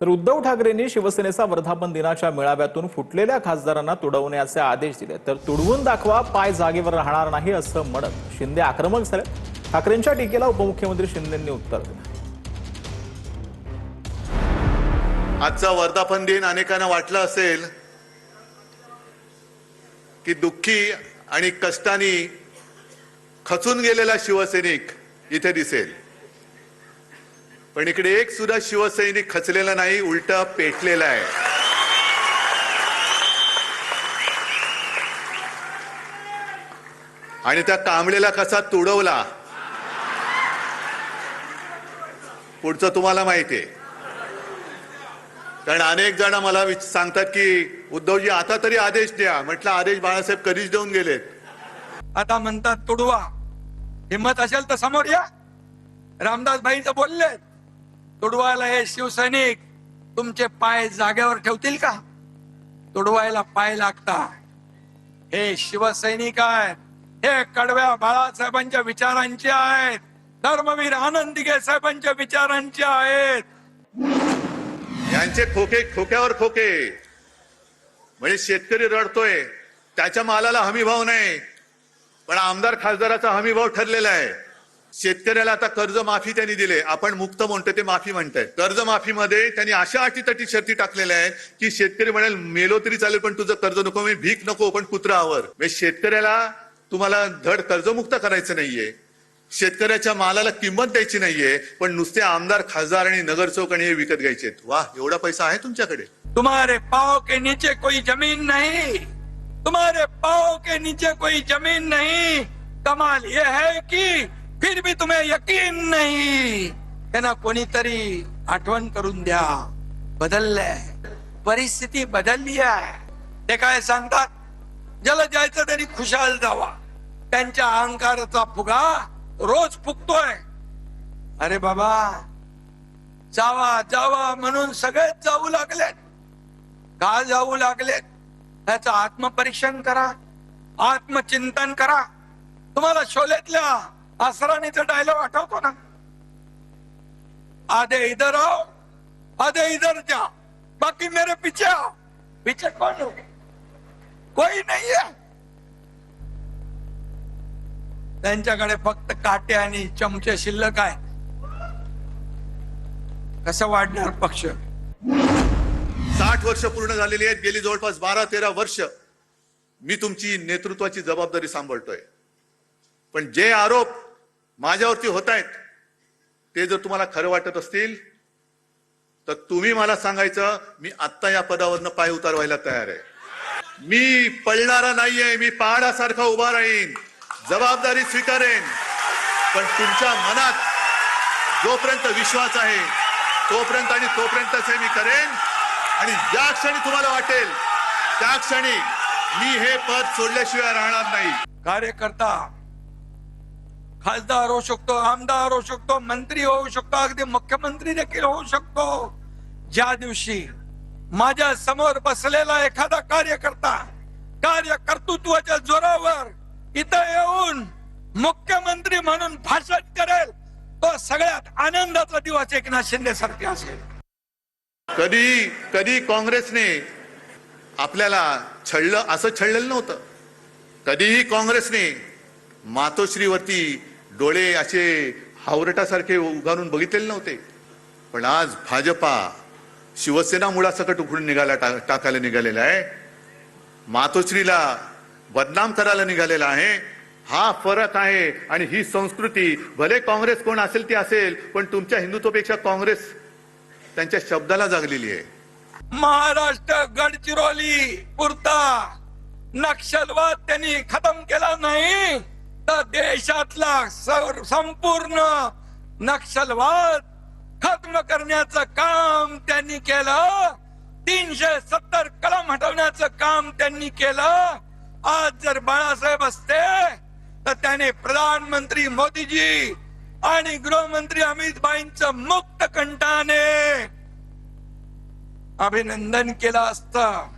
तर उद्धव ठाकरेंनी शिवसेनेचा वर्धापन दिनाच्या मेळाव्यातून फुटलेल्या खासदारांना तुडवण्याचे आदेश दिले, तर तुडवून दाखवा, पाय जागेवर राहणार नाही असं म्हणत शिंदे आक्रमक झाले। ठाकरेंच्या टीकेला उपमुख्यमंत्री शिंदेंनी उत्तर दिलं। आजचा वर्धापन दिन अनेकांना वाटलं असेल की दुःखी आणि कष्टाने खचून गेलेला शिवसैनिक इथे दिसेल, पण इकडे एक सुद्धा शिवसैनिक खचलेला नाही, उलटा पेटलेला आहे। आणि त्या कांबळेला कसा तुडवला पुढचं तुम्हाला माहिती आहे। कारण अनेक जण मला सांगतात की उद्धवजी आता तरी आदेश द्या। म्हटलं आदेश बाळासाहेब कधीच देऊन गेलेत। आता म्हणतात तुडवा, हिम्मत असेल तर समोर या। रामदास भाईचं बोलले, तुडवायला हे शिवसैनिक तुमचे पाय जागेवर ठेवतील का? तुडवायला पाय लागता। हे शिवसैनिक आहेत, हे कडव्या बाळासाहेबांच्या विचारांचे आहेत, धर्मवीर आनंद दिघे साहेबांच्या विचारांचे आहेत। यांचे खोके खोक्यावर खोके। म्हणजे शेतकरी रडतोय, त्याच्या मालाला हमीभाव नाही, पण आमदार खासदाराचा हमीभाव ठरलेला आहे। शेतकऱ्याला आता कर्जमाफी त्यांनी दिले, आपण मुक्त म्हणतो ते माफी म्हणताय। कर्जमाफीमध्ये त्यांनी अशा अटीतटी शर्ती टाकलेल्या आहेत की शेतकरी म्हणेल मेलो तरी चालेल पण तुझं कर्ज नको, मी भीक नको पण कुत्रा आवर। शेतकऱ्याला तुम्हाला धड कर्जमुक्त करायचं नाहीये, शेतकऱ्याच्या मालाला किंमत द्यायची नाहीये, पण नुसते आमदार खासदार आणि नगरसेवक आणि हे विकत घ्यायचे। वाह, एवढा पैसा आहे तुमच्याकडे? तुम्हारे पाँव के नीचे कोई जमीन नहीं, तुम्हारे पाँव के नीचे कोई जमीन नहीं। कमाल ये है कि फिर भी तुम्हें यकीन नहीं। त्यांना कोणीतरी आठवण करून द्या, बदललंय, परिस्थिती बदलली आहे। ते काय सांगतात, ज्याला जायचं तरी खुशाल जावा। त्यांच्या अहंकाराचा फुगा रोज फुकतोय। अरे बाबा, जावा जावा म्हणून सगळेच जाऊ लागलेत। का जाऊ लागलेत याचं आत्मपरीक्षण करा, आत्मचिंतन करा। तुम्हाला शोलेतल्या असरानीचा डायलॉग आठवतो ना, आधे इधर आओ आधे इधर जाओ, बाकी मेरे पीछे आओ। पीछे कौन हो? कोई नहीं है। त्यांच्याकडे फक्त काटे आणि चमचे शिल्लक आहे। कसं वाढणार पक्ष? 60 वर्ष पूर्ण झालेली आहेत। गेली जवळपास 12-13 वर्ष मी तुमची नेतृत्वाची जबाबदारी सांभाळतोय, पण जे आरोप माझ्यावरती होत आहेत ते जर तुम्हाला खरं वाटत असतील तर तुम्ही मला सांगायचं, मी आत्ता या पदावरनं पाय उतारवायला तयार आहे। मी पळणारा नाहीये, मी पहाडासारखा उभा राहीन, जबाबदारी स्वीकारेन, पण तुमच्या मनात जोपर्यंत विश्वास आहे तोपर्यंत आणि तोपर्यंतच हे मी करेन। आणि ज्या क्षणी तुम्हाला वाटेल त्या क्षणी मी हे पद सोडल्याशिवाय राहणार नाही। कार्यकर्ता खासदार होऊ शकतो, आमदार होऊ शकतो, मंत्री होऊ शकतो, अगदी मुख्यमंत्री देखील होऊ शकतो। ज्या दिवशी माझ्या समोर बसलेला एखादा कार्यकर्ता कार्यकर्तृत्वाच्या जोरावर इथं येऊन मुख्यमंत्री म्हणून भाषण करेल, तो सगळ्यात आनंदाचा दिवस एकनाथ शिंदे सारखे असेल। कधी काँग्रेसने आपल्याला छळलं असं छळलेलं नव्हतं। कधीही काँग्रेसने मातोश्रीवरती डोळे असे हावरटासारखे उगारून बघितलेले नव्हते, पण आज भाजपा शिवसेना मुळासकट उखडून टाकायला निघालेला आहे, मातोश्रीला बदनाम करायला निघालेला आहे। हा फरक आहे। आणि ही संस्कृती भले काँग्रेस कोण असेल ती असेल, पण तुमच्या हिंदुत्वापेक्षा काँग्रेस त्यांच्या शब्दाला जागलेली आहे। महाराष्ट्र गडचिरोली पुरता नक्षलवाद त्यांनी खतम केला नाही तर देशातला संपूर्ण नक्षलवाद खत्म करण्याचं काम त्यांनी केलं। 370 कलम हटवण्याचं काम त्यांनी केलं। आज जर बाळासाहेब असते तर त्याने प्रधानमंत्री मोदीजी आणि गृहमंत्री अमित भाईंचं मुक्त कंठाने अभिनंदन केलं असतं।